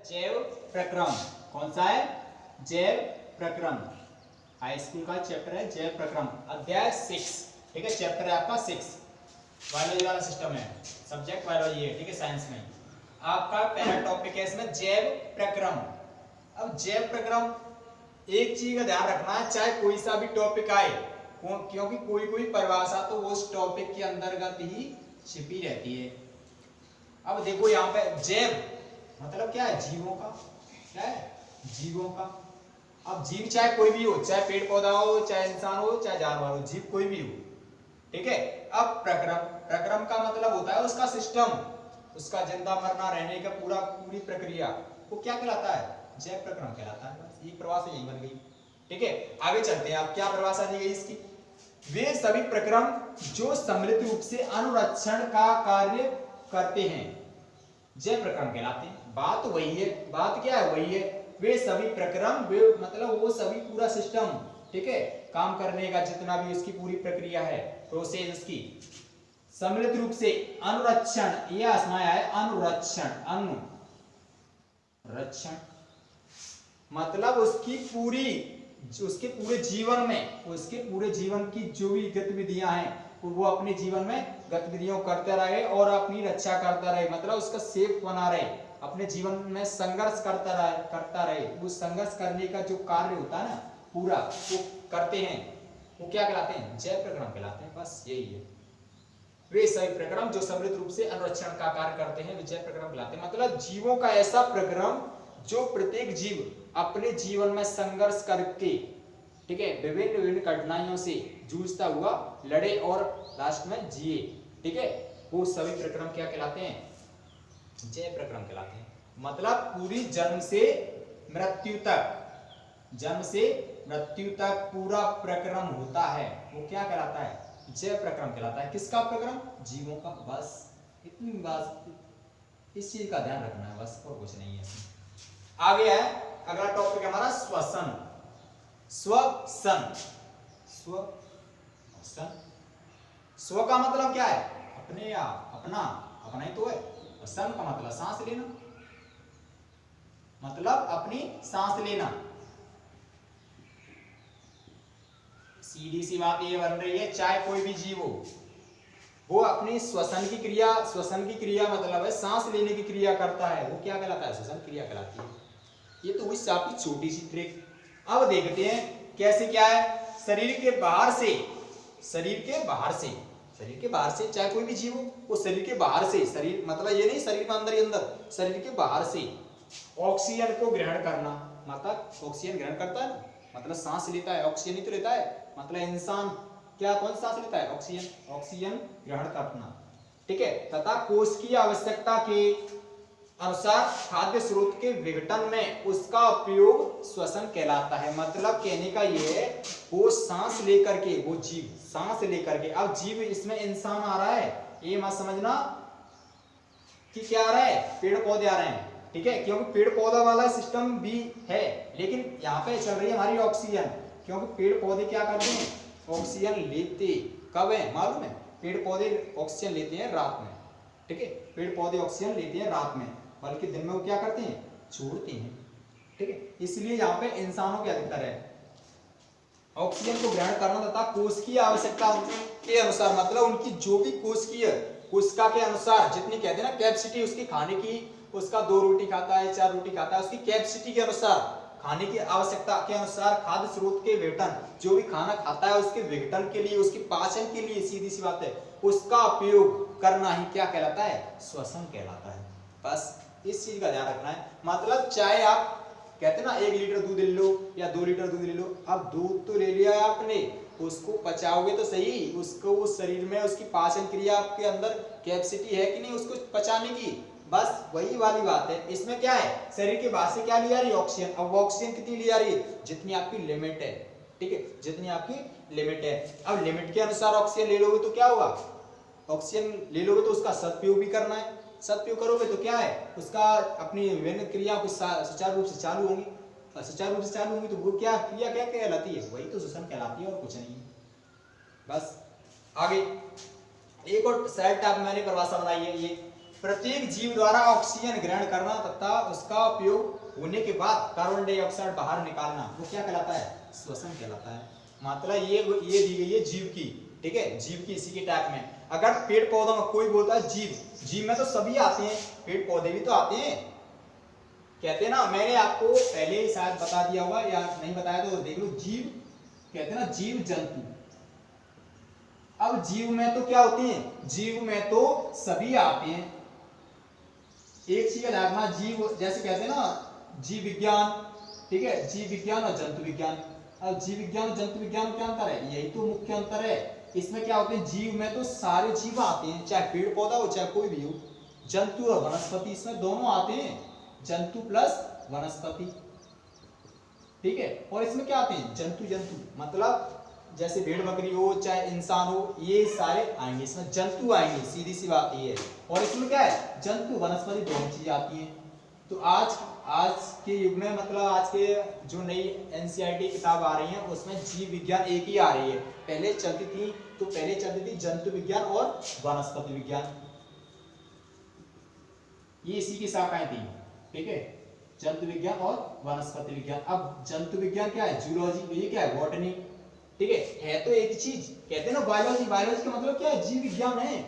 जैव प्रक्रम। कौन सा है? जैव प्रक्रम। हाई स्कूल का चैप्टर है जैव प्रक्रम, अध्याय 6। ठीक है, चैप्टर है आपका 6, बायोलॉजी वाला सिस्टम है, सब्जेक्ट बायोलॉजी है। ठीक है, साइंस में आपका पहला टॉपिक है इसमें जैव प्रक्रम। अब जैव प्रक्रम, एक चीज का ध्यान रखना है, चाहे कोई सा भी टॉपिक आए, क्योंकि कोई कोई परिभाषा तो उस टॉपिक के अंतर्गत ही छिपी रहती है। अब देखो यहाँ पे जैव मतलब क्या है? जीवों का। क्या है? जीवों का। अब जीव चाहे कोई भी हो, चाहे पेड़ पौधा हो, चाहे इंसान हो, चाहे जानवर हो, जीव कोई भी हो। ठीक है। अब प्रक्रम, प्रक्रम का मतलब होता है उसका सिस्टम, उसका जिंदा मरना रहने का पूरी प्रक्रिया, वो क्या कहलाता है? जैव प्रक्रम कहलाता है। बस ये परिभाषा यही बन गई। ठीक है, आगे चलते हैं। अब क्या परिभाषा दी गई इसकी? वे सभी प्रक्रम जो सम्मिलित रूप से अनुरक्षण का कार्य करते हैं जैव प्रक्रम कहलाते हैं। बात वही है, बात क्या है? वही है, वे सभी प्रक्रम, वे मतलब वो सभी पूरा सिस्टम, ठीक है, काम करने का जितना भी उसकी पूरी प्रक्रिया है, प्रोसेस उसकी सम्मिलित रूप से अनुरक्षण, यह आसमाया है अनुरक्षण, अनुरक्षण मतलब उसकी पूरी, उसके पूरे जीवन में, उसके पूरे जीवन की जो भी गतिविधियां हैं वो अपने जीवन में गतिविधियों करते रहे और अपनी रक्षा करता रहे, मतलब उसका सेफ बना रहे, अपने जीवन में संघर्ष करता रहे। वो संघर्ष करने का जो कार्य होता है ना पूरा, वो करते हैं, वो क्या कहलाते हैं? जैव प्रक्रम कहलाते हैं। बस यही है, वे सभी प्रक्रम जो सम्मिलित रूप से अनुरक्षण का कार्य करते हैं वे जैव प्रक्रम कहलाते हैं। मतलब जीवों का ऐसा प्रक्रम जो प्रत्येक जीव अपने जीवन में संघर्ष करके, ठीक है, विभिन्न विभिन्न कठिनाइयों से जूझता हुआ लड़े और लास्ट में जिए, ठीक है, वो सभी प्रक्रम क्या कहलाते हैं? जैव प्रक्रम कहलाते हैं। मतलब पूरी जन्म से मृत्यु तक, जन्म से मृत्यु तक पूरा प्रक्रम होता है, वो क्या कहलाता है? जैव प्रक्रम कहलाता है। किसका प्रक्रम? जीवों का। बस इतनी बात, इस चीज का ध्यान रखना है बस, और कुछ नहीं है। आगे है अगला टॉपिक हमारा श्वसन। श्वसन, श्वसन, स्व का मतलब क्या है? अपने या अपना, अपना ही तो है। सन का मतलब सांस लेना, मतलब अपनी सांस लेना। सीधी सी बात ये बन रही है, चाहे कोई भी जीव हो, वो अपनी श्वसन की क्रिया, श्वसन की क्रिया मतलब है सांस लेने की क्रिया करता है, वो क्या कहलाता है? श्वसन क्रिया कहलाती है। ये तो हुई आपकी छोटी सी ट्रिक। अब देखते हैं कैसे क्या है। शरीर के बाहर से, शरीर के बाहर से, शरीर के बाहर से, चाहे कोई भी जीव हो, वो शरीर के बाहर से, शरीर मतलब ये नहीं शरीर में अंदर ही अंदर, शरीर के बाहर से ऑक्सीजन को ग्रहण करना, मतलब ऑक्सीजन ग्रहण करता है ना, मतलब सांस लेता है, ऑक्सीजन ही तो लेता है। मतलब इंसान क्या, कौन सांस लेता है? ऑक्सीजन, ऑक्सीजन ग्रहण करना, ठीक है, तथा कोश की आवश्यकता के अनुसार खाद्य स्रोत के विघटन में उसका उपयोग श्वसन कहलाता है। मतलब कहने का ये है, वो सांस लेकर के, वो जीव सांस लेकर के, अब जीव इसमें इंसान आ रहा है, ये मत समझना कि क्या आ रहा है, पेड़ पौधे आ रहे हैं, ठीक है, क्योंकि पेड़ पौधा वाला सिस्टम भी है, लेकिन यहाँ पे चल रही है हमारी ऑक्सीजन, क्योंकि पेड़ पौधे क्या करते हैं? ऑक्सीजन लेते कब है मालूम है? पेड़ पौधे ऑक्सीजन लेते हैं रात में, ठीक है, पेड़ पौधे ऑक्सीजन लेते हैं रात में, बल्कि दिन में वो क्या करते हैं? छोड़ते हैं, ठीक है। इसलिए यहाँ पे इंसानों के अधिकतर है ऑक्सीजन को ग्रहण करना तथा कोश की आवश्यकता के अनुसार, मतलब उनकी जो भी कोशिकीय कोशिका के अनुसार जितनी कहते हैं ना कैपेसिटी उसकी खाने की, उसका 2 रोटी खाता है 4 रोटी खाता है, उसकी कैपेसिटी के अनुसार, खाने की आवश्यकता के अनुसार खाद्य स्रोत के विघटन, जो भी खाना खाता है उसके विघटन के लिए, उसके पाचन के लिए, सीधी सी बात है, उसका उपयोग करना ही क्या कहलाता है? श्वसन कहलाता है। बस इस चीज का ध्यान रखना है। मतलब चाहे आप कहते ना 1 लीटर दूध ले लो या 2 लीटर दूध ले लो, अब दूध तो ले लिया आपने, उसको पचाओगे तो सही, उसको उस शरीर में उसकी पाचन क्रिया आपके अंदर कैपेसिटी है कि नहीं उसको पचाने की, बस वही वाली बात है। इसमें क्या है? शरीर के बाहर से क्या लिया रही है? ऑक्सीजन। अब ऑक्सीजन कितनी लिया रही है? जितनी आपकी लिमिट है, ठीक है, जितनी आपकी लिमिट है। अब लिमिट के अनुसार ऑक्सीजन ले लोगे तो क्या होगा? ऑक्सीजन ले लोगे तो उसका सदुपयोग भी करना है, सदुपयोग करोगे तो क्या है? उसका अपनी विभिन्न क्रिया को सुचारू रूप से चालू होंगी, सुचारू रूप से चालू होंगी तो वो क्या क्रिया क्या कहलाती है? वही तो श्वसन कहलाती है और कुछ नहीं है। बस आगे एक और सेल टाइप मैंने परिभाषा बनाई है, ये प्रत्येक जीव द्वारा ऑक्सीजन ग्रहण करना तथा उसका उपयोग होने के बाद कार्बन डाइऑक्साइड बाहर निकालना, वो क्या कहलाता है? श्वसन कहलाता है। मतलब ये दी गई है जीव की, ठीक है, जीव की इसी के टाइप में। अगर पेड़ पौधों में कोई बोलता है जीव, जीव में तो सभी आते हैं, पेड़ पौधे भी तो आते हैं, कहते हैं ना। मैंने आपको पहले ही शायद बता दिया होगा या नहीं बताया तो देख लो। जीव कहते हैं ना, जीव जंतु। अब जीव में तो क्या होते हैं? जीव में तो सभी आते हैं। एक चीज याद रखना, जीव जैसे कहते हैं ना जीव विज्ञान, ठीक है, जीव विज्ञान और जंतु विज्ञान। अब जीव विज्ञान और जंतु विज्ञान में क्या अंतर है? यही तो मुख्य अंतर है। इसमें क्या होते हैं, जीव में तो सारे जीव आते हैं, चाहे पेड़ पौधा हो चाहे कोई भी हो। जंतु और वनस्पति इसमें दोनों आते हैं, जंतु प्लस वनस्पति, ठीक है। और इसमें क्या आते हैं? जंतु जंतु, मतलब जैसे भेड़ बकरी हो चाहे इंसान हो, ये सारे आएंगे, इसमें जंतु आएंगे, सीधी सी बात ये है। और इसमें क्या है? जंतु वनस्पति दोनों चीजें आती हैं। तो आज के युग में, मतलब आज के जो नई एनसीईआरटी किताब आ रही है उसमें जीव विज्ञान एक ही आ रही है। पहले चलती थी जंतु विज्ञान और वनस्पति विज्ञान, ये इसी की शाखाएं थी, ठीक है, जंतु विज्ञान और वनस्पति विज्ञान। अब जंतु विज्ञान क्या है? जूलॉजी, ये क्या है? बॉटनी, ठीक है तो एक चीज। कहते हैं ना बायोलॉजी, बायोलॉजी का मतलब क्या है? जीव विज्ञान है।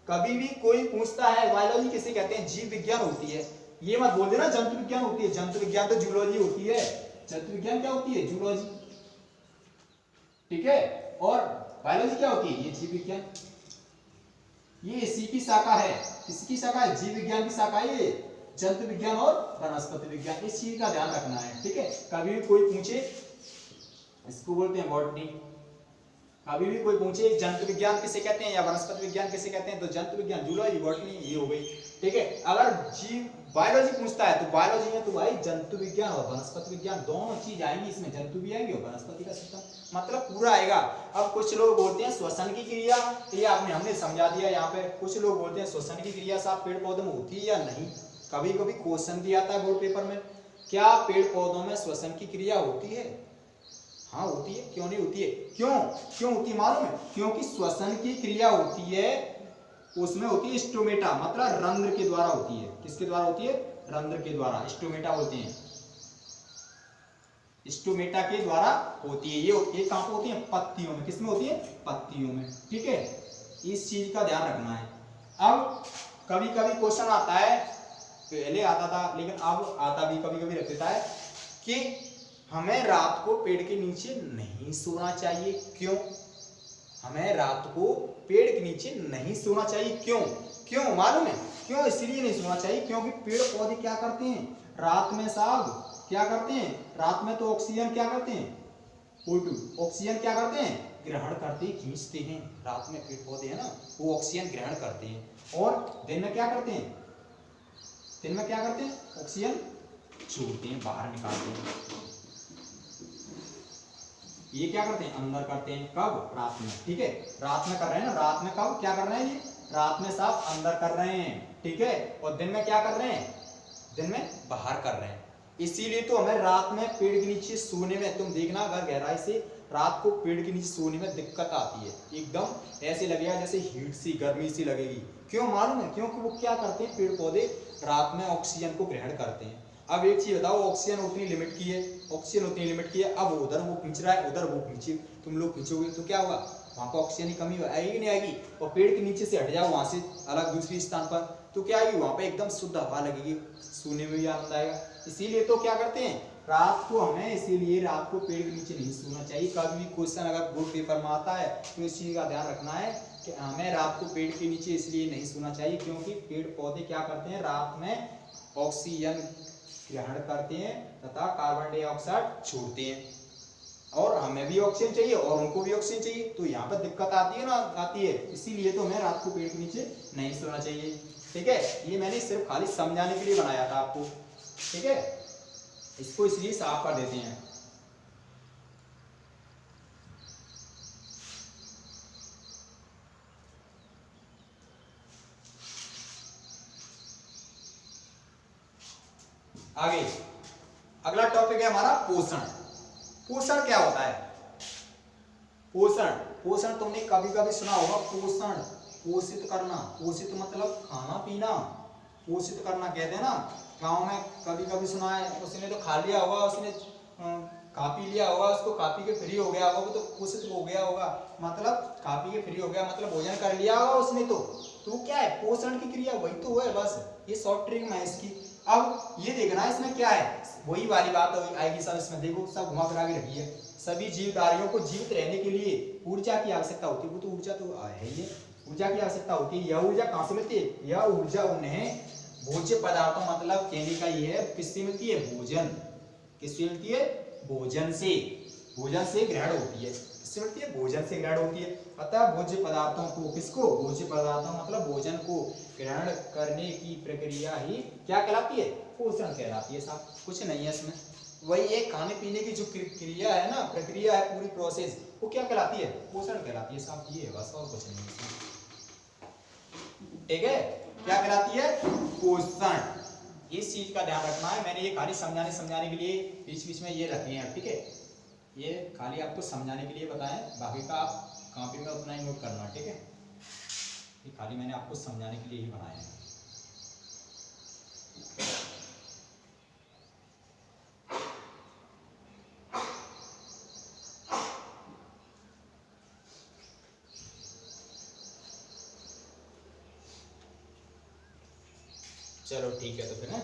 कभी भी कोई पूछता है बायोलॉजी किसे कहते हैं? जीव विज्ञान होती है। ये मत बोल देना जंतु विज्ञान होती है, जंतु विज्ञान तो जूलॉजी होती है। जंतु विज्ञान क्या होती है? जूलॉजी, ठीक है। और बायोलॉजी क्या होती है? ये जीव विज्ञान, ये इसी की शाखा है। किसकी शाखा है? जीव विज्ञान की शाखा है ये, जंतु विज्ञान और वनस्पति विज्ञान। इस चीज का ध्यान रखना है, ठीक है। कभी भी कोई पूछे, इसको बोलते हैं बॉटनी। कभी भी कोई पूछे जंतु विज्ञान किसे कहते हैं या वनस्पति विज्ञान किसे कहते हैं, तो जंतु विज्ञान, जूलॉजी, बॉटनी, ये हो गई, ठीक है। अगर जीव बायोलॉजी पूछता है तो बायोलॉजी में तो भाई जंतु विज्ञान और वनस्पति विज्ञान दोनों चीज आएंगी, इसमें जंतु भी आएंगे और वनस्पति का सिस्टम, मतलब पूरा आएगा। अब कुछ लोग बोलते हैं श्वसन की क्रिया, ये हमने समझा दिया यहाँ पे। कुछ लोग बोलते हैं श्वसन की क्रिया साहब पेड़ पौधों में होती है या नहीं। कभी कभी क्वेश्चन भी आता है बोर्ड पेपर में, क्या पेड़ पौधों में श्वसन की क्रिया होती है? हाँ होती है, क्यों नहीं होती है? क्यों होती है मालूम है? क्योंकि श्वसन की क्रिया होती है, उसमें होती है स्टोमेटा, मतलब रंध्र के द्वारा होती है। किसके द्वारा होती है? रंध्र के द्वारा, स्टोमेटा बोलते हैं, स्टोमेटा के द्वारा होती है। ये कहां पे होती है? पत्तियों में। किसमें होती है? पत्तियों में, ठीक है। इस चीज का ध्यान रखना है। अब कभी कभी क्वेश्चन आता है, पहले आता था लेकिन अब आता भी कभी कभी रख देता है कि हमें रात को पेड़ के नीचे नहीं सोना चाहिए, क्यों? हमें रात को पेड़ के नीचे नहीं सोना चाहिए, क्यों मालूम है? क्यों इसलिए नहीं सोना चाहिए क्योंकि पेड़ पौधे क्या करते हैं रात में साहब? क्या करते हैं रात में? तो ऑक्सीजन क्या करते हैं? O2 ऑक्सीजन क्या करते हैं? ग्रहण करते, खींचते हैं। रात में पेड़ पौधे है ना, वो ऑक्सीजन ग्रहण करते हैं। और दिन में क्या करते हैं? दिन में क्या करते हैं? ऑक्सीजन छोड़ते हैं, बाहर निकालते हैं। ये क्या करते हैं? अंदर करते हैं। कब? रात में, ठीक है। रात में कर रहे हैं ना, रात में कब क्या कर रहे हैं? ये रात में साहब अंदर कर रहे हैं, ठीक है। और दिन में क्या कर रहे हैं? दिन में बाहर कर रहे हैं। इसीलिए तो हमें रात में पेड़ के नीचे सोने में, तुम देखना अगर गहराई से, रात को पेड़ के नीचे सोने में दिक्कत आती है, एकदम ऐसे लगेगा जैसे हीट सी, गर्मी सी लगेगी। क्यों मालूम है? क्योंकि वो क्या करते हैं पेड़ पौधे रात में ऑक्सीजन को ग्रहण करते हैं। अब एक चीज बताओ, ऑक्सीजन उतनी लिमिट की है, ऑक्सीजन उतनी लिमिट की है, अब उधर वो खींच रहा है, उधर वो खींचे, तुम लोग खींचोगे तो क्या होगा? वहां पर ऑक्सीजन की कमी आएगी नहीं आएगी? और पेड़ के नीचे से हट जाओ वहां से अलग दूसरी स्थान पर, तो क्या आएगी? वहां पर एकदम शुद्ध हवा लगेगी, सोने में भी आनंद आएगा। इसीलिए तो क्या करते हैं रात को, हमें इसीलिए रात को पेड़ के नीचे नहीं सोना चाहिए। कभी भी क्वेश्चन अगर बोर्ड पेपर में आता है तो इस चीज का ध्यान रखना है कि हमें रात को पेड़ के नीचे इसलिए नहीं सोना चाहिए क्योंकि पेड़ पौधे क्या करते हैं? रात में ऑक्सीजन ग्रहण करते हैं तथा कार्बन डाइऑक्साइड छोड़ते हैं। और हमें भी ऑक्सीजन चाहिए और उनको भी ऑक्सीजन चाहिए, तो यहाँ पर दिक्कत आती है ना, आती है। इसीलिए तो हमें रात को पेड़ के नीचे नहीं सोना चाहिए, ठीक है। ये मैंने सिर्फ खाली समझाने के लिए बनाया था आपको, ठीक है। इसको इसलिए साफ कर देते हैं। आगे अगला टॉपिक है हमारा पोषण। पोषण क्या होता है? पोषण तुमने कभी कभी सुना होगा, पोषण पोषित करना, पोषित मतलब खाना पीना, पोषित करना कहते हैं ना। गांव में कभी कभी सुना है, उसने तो खा लिया होगा, उसने खा पी लिया होगा, उसको खा पी के फ्री हो गया होगा, वो तो पोषित हो गया होगा, मतलब खा पी के फ्री हो गया मतलब भोजन कर लिया होगा उसने। तो क्या है, पोषण की क्रिया वही तो है बस, ये शॉर्ट ट्रिक है इसकी। अब ये देखना है इसमें क्या है, वही वाली बात आएगी सब इसमें, देखो सब घुमा फिरा के रखी है। सभी जीवधारियों को जीवित रहने के लिए ऊर्जा की आवश्यकता होती है, वो तो ऊर्जा तो है ही, ऊर्जा की आवश्यकता होती है। यह ऊर्जा कहाँ से मिलती है, यह ऊर्जा उन्हें भोज्य पदार्थों मतलब कहने का ये है, किससे मिलती है, भोजन, किससे मिलती है, भोजन से, भोजन से ग्रहण होती है, किससे मिलती है, भोजन से ग्रहण होती है। अतः भोज्य पदार्थों को, किसको, भोज्य पदार्थों मतलब भोजन को ग्रहण करने की प्रक्रिया ही क्या कहलाती है, पोषण कहलाती है। साहब कुछ नहीं है इसमें, वही है खाने पीने की जो क्रिया है ना, प्रक्रिया है, पूरी प्रोसेस, वो क्या कहलाती है, पोषण कहलाती है। साहब ये है बस, और कुछ नहीं है, ठीक है, क्या कहलाती है, पोषण। इस चीज का ध्यान रखना है, मैंने ये खाली समझाने के लिए बीच बीच में ये रखे हैं, ठीक है, ये खाली आपको समझाने के लिए बताएं, बाकी का आप कॉपी में अपना ही नोट करना, ठीक है, ये खाली मैंने आपको समझाने के लिए ही बनाया है। चलो ठीक है, तो फिर है